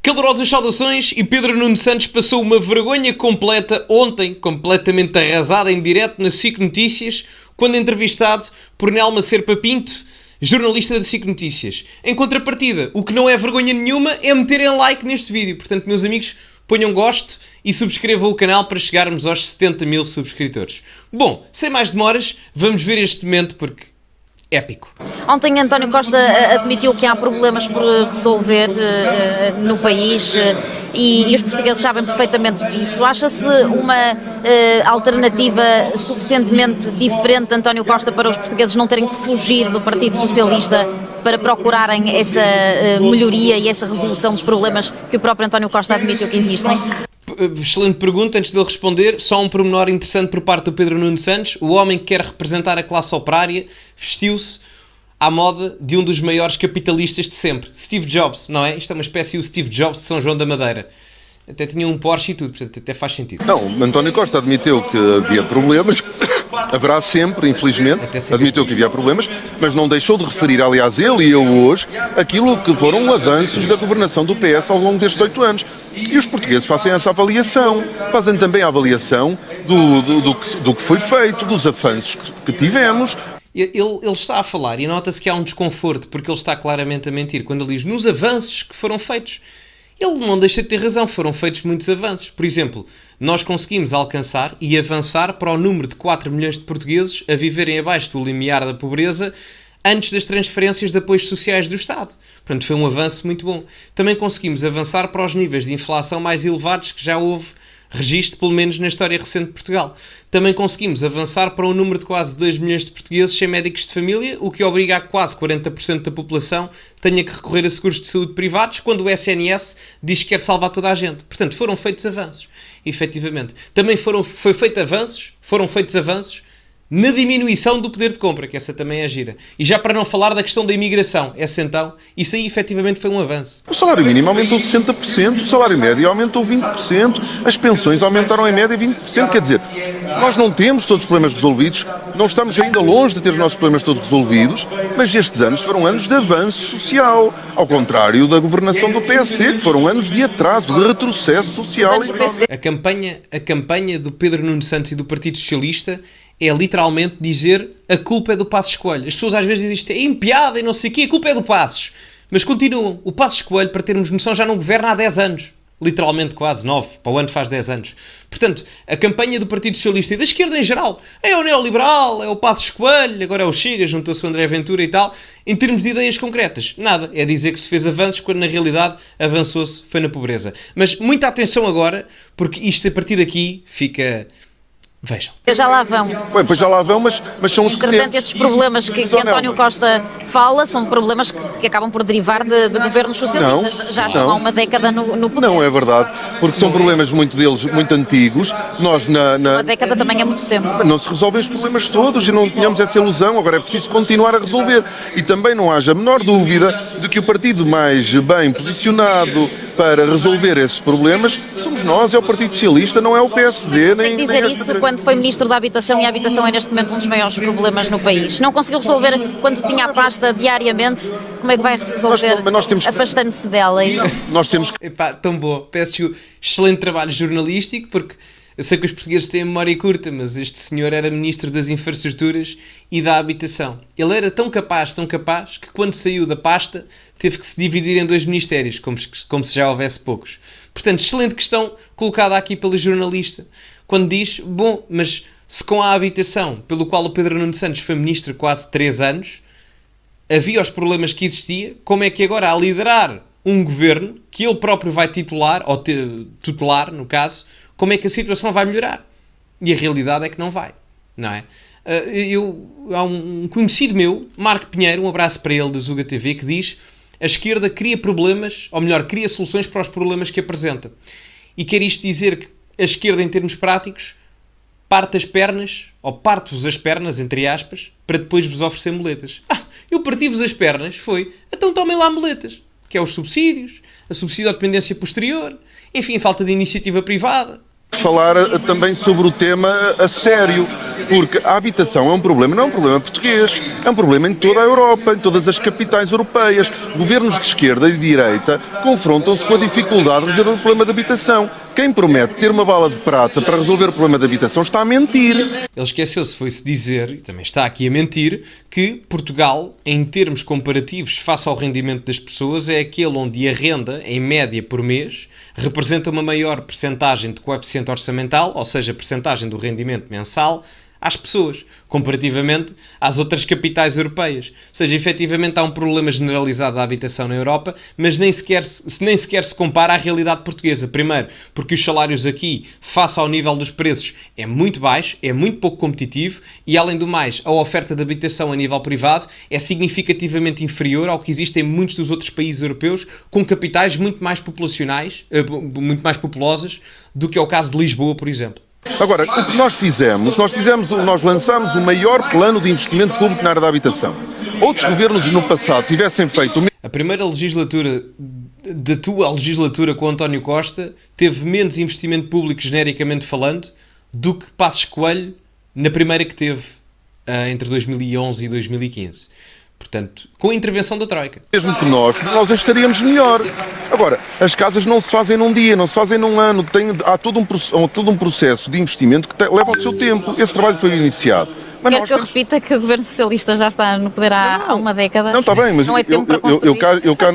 Calorosas saudações e Pedro Nuno Santos passou uma vergonha completa ontem, completamente arrasada em direto na SIC Notícias, quando entrevistado por Nelma Serpa Pinto, jornalista da SIC Notícias. Em contrapartida, o que não é vergonha nenhuma é meterem like neste vídeo. Portanto, meus amigos, ponham gosto e subscrevam o canal para chegarmos aos 70 mil subscritores. Bom, sem mais demoras, vamos ver este momento porque épico. Ontem António Costa admitiu que há problemas por resolver no país e os portugueses sabem perfeitamente disso. Acha-se uma alternativa suficientemente diferente de António Costa para os portugueses não terem que fugir do Partido Socialista para procurarem essa melhoria e essa resolução dos problemas que o próprio António Costa admitiu que existem? Excelente pergunta. Antes de ele responder, só um pormenor interessante por parte do Pedro Nuno Santos. O homem que quer representar a classe operária vestiu-se à moda de um dos maiores capitalistas de sempre, Steve Jobs, não é? Isto é uma espécie do Steve Jobs de São João da Madeira. Até tinha um Porsche e tudo, portanto até faz sentido. Não, António Costa admitiu que havia problemas, haverá sempre, infelizmente, admitiu que havia problemas, mas não deixou de referir, aliás, ele e eu hoje, aquilo que foram avanços da governação do PS ao longo destes 8 anos. E os portugueses fazem essa avaliação, fazem também a avaliação do que foi feito, dos avanços que tivemos. Ele está a falar e nota-se que há um desconforto, porque ele está claramente a mentir, quando ele diz nos avanços que foram feitos. Ele não deixa de ter razão, foram feitos muitos avanços. Por exemplo, nós conseguimos alcançar e avançar para o número de 4 milhões de portugueses a viverem abaixo do limiar da pobreza antes das transferências de apoios sociais do Estado. Portanto, foi um avanço muito bom. Também conseguimos avançar para os níveis de inflação mais elevados que já houve registro, pelo menos na história recente de Portugal. Também conseguimos avançar para um número de quase 2 milhões de portugueses sem médicos de família, o que obriga a quase 40% da população tenha que recorrer a seguros de saúde privados, quando o SNS diz que quer salvar toda a gente. Portanto, foram feitos avanços, efetivamente. Também foram feitos avanços na diminuição do poder de compra, que essa também é gira. E já para não falar da questão da imigração, essa então, isso aí efetivamente foi um avanço. O salário mínimo aumentou 60%, o salário médio aumentou 20%, as pensões aumentaram em média 20%, quer dizer, nós não temos todos os problemas resolvidos, não estamos ainda longe de ter os nossos problemas todos resolvidos, mas estes anos foram anos de avanço social, ao contrário da governação do PSD, que foram anos de atraso, de retrocesso social. A campanha do Pedro Nuno Santos e do Partido Socialista é literalmente dizer a culpa é do Passos Coelho. As pessoas às vezes dizem isto é empiada e não sei o quê, a culpa é do Passos. Mas continuam. O Passos Coelho, para termos noção, já não governa há 10 anos. Literalmente quase 9. Para o ano faz 10 anos. Portanto, a campanha do Partido Socialista e da esquerda em geral é o neoliberal, é o Passos Coelho, agora é o Chega, juntou-se o André Ventura e tal. Em termos de ideias concretas, nada. É dizer que se fez avanços quando na realidade avançou-se, foi na pobreza. Mas muita atenção agora, porque isto a partir daqui fica... Vejam. Já lá vão. Bem, pois já lá vão, mas são os que temos. Entretanto, estes problemas que António Costa fala são problemas que acabam por derivar de governos socialistas. Já estão há uma década no poder. Não é verdade, porque são problemas muito deles, muito antigos. Nós Uma década também é muito tempo. Não se resolvem os problemas todos e não tenhamos essa ilusão. Agora é preciso continuar a resolver. E também não haja a menor dúvida de que o partido mais bem posicionado para resolver esses problemas somos nós, é o Partido Socialista, não é o PSD. Sem dizer isso quando foi Ministro da Habitação, e a habitação é neste momento um dos maiores problemas no país. Não conseguiu resolver quando tinha a pasta diariamente, como é que vai resolver afastando-se dela? Nós temos que... Epá, tão boa. Peço desculpa. Excelente trabalho jornalístico, porque eu sei que os portugueses têm a memória curta, mas este senhor era Ministro das Infraestruturas e da Habitação. Ele era tão capaz, que quando saiu da pasta teve que se dividir em 2 ministérios, como se já houvesse poucos. Portanto, excelente questão colocada aqui pelo jornalista, quando diz, bom, mas se com a habitação, pelo qual o Pedro Nuno Santos foi Ministro quase 3 anos, havia os problemas que existia, como é que agora, a liderar um governo que ele próprio vai titular, ou tutelar, no caso, como é que a situação vai melhorar? E a realidade é que não vai, não é? Há um conhecido meu, Marco Pinheiro, um abraço para ele da Zuga TV, que diz: a esquerda cria problemas, ou melhor, cria soluções para os problemas que apresenta. E quer isto dizer que a esquerda, em termos práticos, parte as pernas, ou parte-vos as pernas, entre aspas, para depois vos oferecer muletas. Eu parti-vos as pernas, então tomem lá muletas, que é os subsídios, a subsídio à dependência posterior, enfim, falta de iniciativa privada. Falar também sobre o tema a sério. Porque a habitação é um problema, não é um problema português, é um problema em toda a Europa, em todas as capitais europeias. Governos de esquerda e de direita confrontam-se com a dificuldade de resolver o problema da habitação. Quem promete ter uma bala de prata para resolver o problema da habitação está a mentir. Ele esqueceu-se, foi-se dizer, e também está aqui a mentir, que Portugal, em termos comparativos face ao rendimento das pessoas, é aquele onde a renda, em média por mês, representa uma maior percentagem de coeficiente orçamental, ou seja, percentagem do rendimento mensal, às pessoas, comparativamente às outras capitais europeias. Ou seja, efetivamente há um problema generalizado da habitação na Europa, mas nem sequer se compara à realidade portuguesa. Primeiro, porque os salários aqui, face ao nível dos preços, é muito baixo, é muito pouco competitivo e, além do mais, a oferta de habitação a nível privado é significativamente inferior ao que existe em muitos dos outros países europeus, com capitais muito mais populacionais, muito mais populosas do que é o caso de Lisboa, por exemplo. Agora, o que nós lançámos o maior plano de investimento público na área da habitação. Outros governos no passado tivessem feito o mesmo. A primeira legislatura da tua legislatura com António Costa teve menos investimento público, genericamente falando, do que Passos Coelho na primeira que teve, entre 2011 e 2015. Portanto, com a intervenção da Troika. Mesmo que nós estaríamos melhor. Agora, as casas não se fazem num dia, não se fazem num ano. Há todo um processo de investimento que leva ao seu tempo. Esse trabalho foi iniciado. Mas quero que eu repita que o Governo Socialista já está no poder há uma década. Não, está bem, mas não é tempo para construir.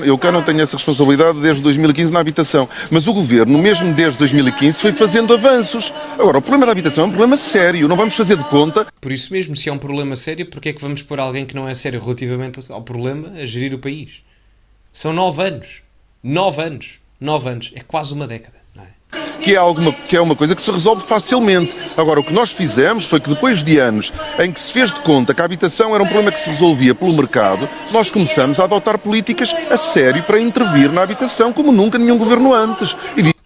eu cá não tenho essa responsabilidade desde 2015 na habitação. Mas o Governo, mesmo desde 2015, foi fazendo avanços. Agora, o problema da habitação é um problema sério. Não vamos fazer de conta. Por isso mesmo, se é um problema sério, porque é que vamos pôr alguém que não é sério relativamente ao problema a gerir o país? São 9 anos. 9 anos. 9 anos. É quase uma década. Que é uma coisa que se resolve facilmente. Agora, o que nós fizemos foi que depois de anos em que se fez de conta que a habitação era um problema que se resolvia pelo mercado, nós começamos a adotar políticas a sério para intervir na habitação, como nunca nenhum governo antes.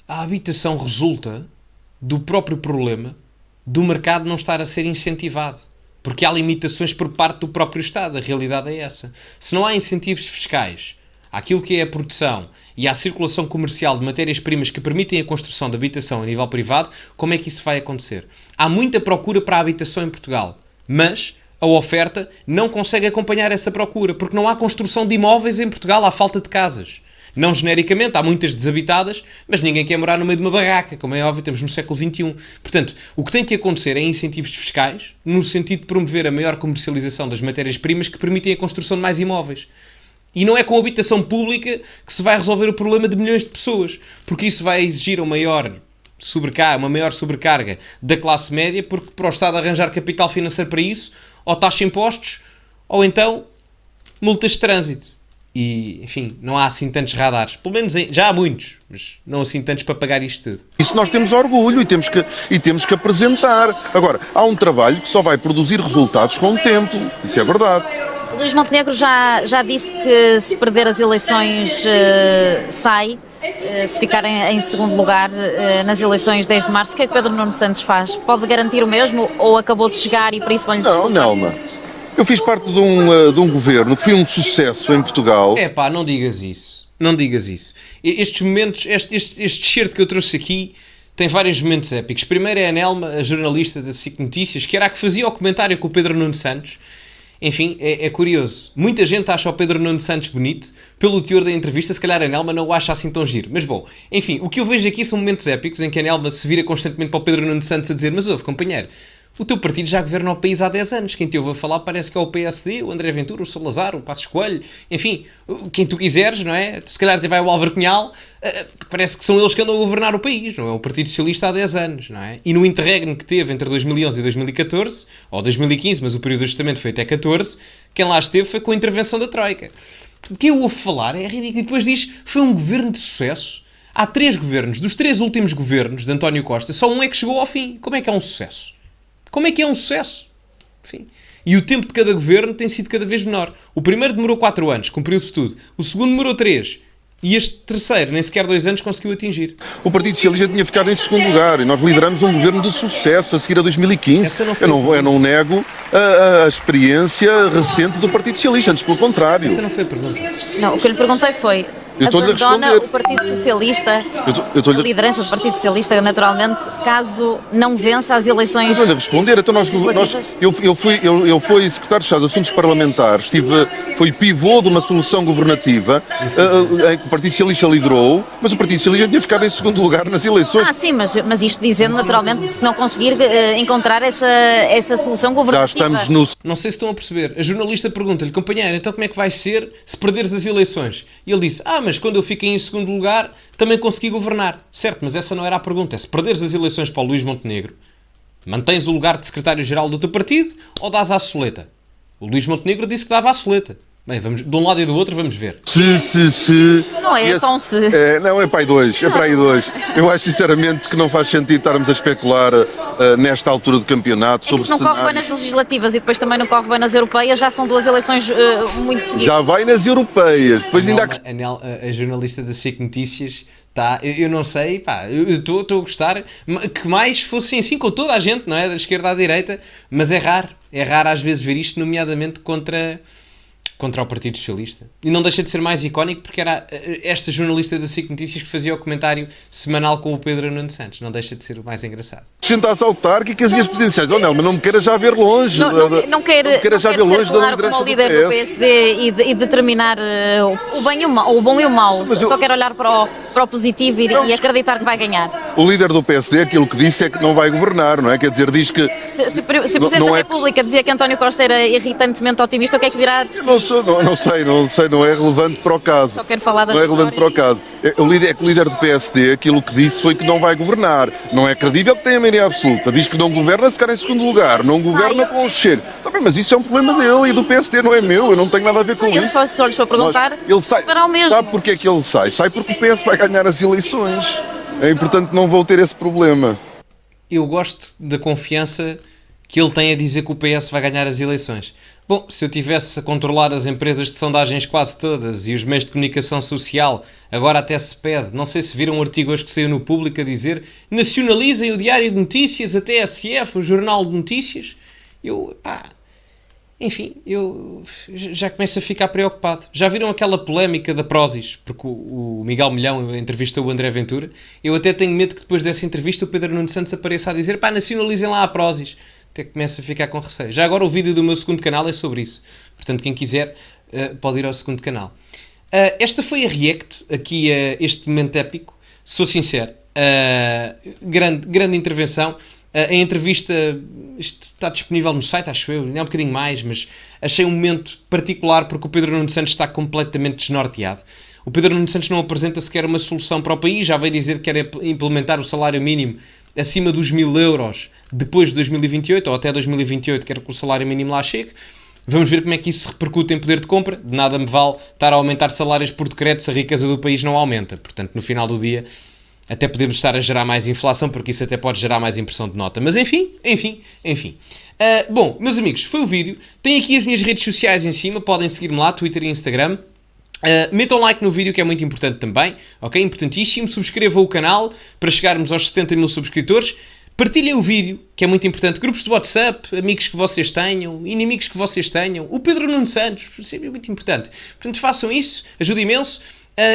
A habitação resulta do próprio problema do mercado não estar a ser incentivado. Porque há limitações por parte do próprio Estado. A realidade é essa. Se não há incentivos fiscais àquilo que é a produção e à circulação comercial de matérias-primas que permitem a construção de habitação a nível privado, como é que isso vai acontecer? Há muita procura para a habitação em Portugal, mas a oferta não consegue acompanhar essa procura, porque não há construção de imóveis em Portugal, há falta de casas. Não genericamente, há muitas desabitadas, mas ninguém quer morar no meio de uma barraca, como é óbvio, estamos no século XXI. Portanto, o que tem que acontecer é incentivos fiscais, no sentido de promover a maior comercialização das matérias-primas que permitem a construção de mais imóveis. E não é com a habitação pública que se vai resolver o problema de milhões de pessoas, porque isso vai exigir uma maior sobrecarga da classe média, porque para o Estado arranjar capital financeiro para isso, ou taxa impostos, ou então multas de trânsito. E, enfim, não há assim tantos radares. Pelo menos já há muitos, mas não assim tantos para pagar isto tudo. Isso nós temos orgulho e temos que apresentar. Agora, há um trabalho que só vai produzir resultados com o tempo. Isso é verdade. Luís Montenegro já disse que se perder as eleições sai, se ficar em segundo lugar nas eleições 10 de março. O que é que Pedro Nuno Santos faz? Pode garantir o mesmo ou acabou de chegar e por isso vão-lhe desculpar? Não, Nelma. Eu fiz parte de um governo que foi um sucesso em Portugal. É pá, não digas isso. Não digas isso. Estes momentos, este excerto que eu trouxe aqui tem vários momentos épicos. Primeiro é a Nelma, a jornalista da SIC Notícias, que era a que fazia o comentário com o Pedro Nuno Santos. Enfim, é curioso. Muita gente acha o Pedro Nuno Santos bonito. Pelo teor da entrevista, se calhar a Nelma não o acha assim tão giro. Mas bom, enfim, o que eu vejo aqui são momentos épicos em que a Nelma se vira constantemente para o Pedro Nuno Santos a dizer: mas ouve, companheiro, o teu partido já governa o país há 10 anos. Quem te ouve a falar parece que é o PSD, o André Ventura, o Salazar, o Passos Coelho, enfim, quem tu quiseres, não é? Se calhar até vai o Álvaro Cunhal, parece que são eles que andam a governar o país, não é? O Partido Socialista há 10 anos, não é? E no interregno que teve entre 2011 e 2014, ou 2015, mas o período de ajustamento foi até 14, quem lá esteve foi com a intervenção da Troika. Quem eu ouvo falar é ridículo. E depois diz, foi um governo de sucesso. Há 3 governos, dos 3 últimos governos de António Costa, só um é que chegou ao fim. Como é que é um sucesso? Como é que é um sucesso? Enfim. E o tempo de cada governo tem sido cada vez menor. O primeiro demorou 4 anos, cumpriu-se tudo. O segundo demorou 3. E este terceiro, nem sequer 2 anos, conseguiu atingir. O Partido Socialista tinha ficado em segundo lugar e nós lideramos um governo de sucesso a seguir a 2015. Eu não nego a experiência recente do Partido Socialista, antes pelo contrário. Essa não foi a pergunta. Não, o que eu lhe perguntei foi: abandona o Partido Socialista, a liderança do Partido Socialista, naturalmente, caso não vença as eleições. Eu estou-lhe a responder. Então eu fui secretário de Estado de Assuntos Parlamentares, fui pivô de uma solução governativa em que o Partido Socialista liderou, mas o Partido Socialista tinha ficado em segundo lugar nas eleições. Sim, mas isto dizendo naturalmente, se não conseguir encontrar essa solução governativa. Já estamos no... Não sei se estão a perceber. A jornalista pergunta-lhe: companheiro, então como é que vai ser se perderes as eleições? E ele disse: mas quando eu fiquei em segundo lugar também consegui governar. Certo, mas essa não era a pergunta. É se perderes as eleições para o Luís Montenegro, mantens o lugar de secretário-geral do teu partido ou dás à soleta? O Luís Montenegro disse que dava à soleta. Bem, vamos, de um lado e do outro, vamos ver. Não é só um se. Não, é para aí dois. Eu acho sinceramente que não faz sentido estarmos a especular nesta altura do campeonato sobre se não corre bem nas legislativas e depois também não corre bem nas europeias, já são duas eleições muito seguidas. Já vai nas europeias. Depois A jornalista da SIC Notícias eu não sei, eu estou a gostar que mais fosse assim com toda a gente, não é? Da esquerda à direita, mas é raro às vezes ver isto, nomeadamente contra o Partido Socialista. E não deixa de ser mais icónico porque era esta jornalista da SIC Notícias que fazia o comentário semanal com o Pedro Nuno Santos. Não deixa de ser o mais engraçado. Sentar-se autárquicas e as presidenciais. Não, mas não me queira já ver longe. Não quero já ver longe da liderança como líder do PSD e determinar o bom e o mau. Só quero olhar para o positivo e acreditar que vai ganhar. O líder do PSD, aquilo que disse é que não vai governar, não é? Quer dizer, diz que... Se o Presidente da República dizia que António Costa era irritantemente otimista, o que é que dirá de si? Não sei, não é relevante para o caso. Só quero falar da Não é relevante para o caso. O líder do PSD, aquilo que disse foi que não vai governar. Não é credível que tenha maioria absoluta. Diz que não governa se ficar em segundo lugar. Não governa com o Chega. Bem, mas isso é um problema dele e do PSD, não é meu. Eu não tenho nada a ver com isso. Eu só lhes vou perguntar. Ele sai. Sabe porquê que ele sai? Sai porque o PS vai ganhar as eleições. E, portanto, não vou ter esse problema. Eu gosto da confiança que ele tem a dizer que o PS vai ganhar as eleições. Bom, se eu tivesse a controlar as empresas de sondagens quase todas e os meios de comunicação social, agora até se pede, não sei se viram um artigo hoje que saiu no Público a dizer: nacionalizem o Diário de Notícias, a TSF, o Jornal de Notícias. Eu já começo a ficar preocupado. Já viram aquela polémica da Prozis? Porque o Miguel Milhão entrevistou o André Ventura. Eu até tenho medo que depois dessa entrevista o Pedro Nuno Santos apareça a dizer: nacionalizem lá a Prozis. Até que começa a ficar com receio. Já agora o vídeo do meu segundo canal é sobre isso. Portanto, quem quiser pode ir ao segundo canal. Esta foi a react, aqui a este momento épico. Sou sincero. Grande intervenção. A entrevista está disponível no site, acho eu. Não é um bocadinho mais, mas achei um momento particular porque o Pedro Nuno Santos está completamente desnorteado. O Pedro Nuno Santos não apresenta sequer uma solução para o país. Já veio dizer que quer implementar o salário mínimo acima dos 1.000 euros depois de 2028, ou até 2028, quero que o salário mínimo lá chegue. Vamos ver como é que isso se repercute em poder de compra. De nada me vale estar a aumentar salários por decreto se a riqueza do país não aumenta. Portanto, no final do dia, até podemos estar a gerar mais inflação, porque isso até pode gerar mais impressão de nota. Mas enfim. Bom, meus amigos, foi o vídeo. Tem aqui as minhas redes sociais em cima, podem seguir-me lá, Twitter e Instagram. Metam like no vídeo, que é muito importante também, ok? Importantíssimo. Subscrevam o canal para chegarmos aos 70 mil subscritores. Partilhem o vídeo, que é muito importante. Grupos de WhatsApp, amigos que vocês tenham, inimigos que vocês tenham. O Pedro Nuno Santos, isso é muito importante. Portanto, façam isso, ajuda imenso.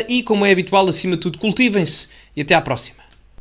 E, como é habitual, acima de tudo, cultivem-se. E até à próxima.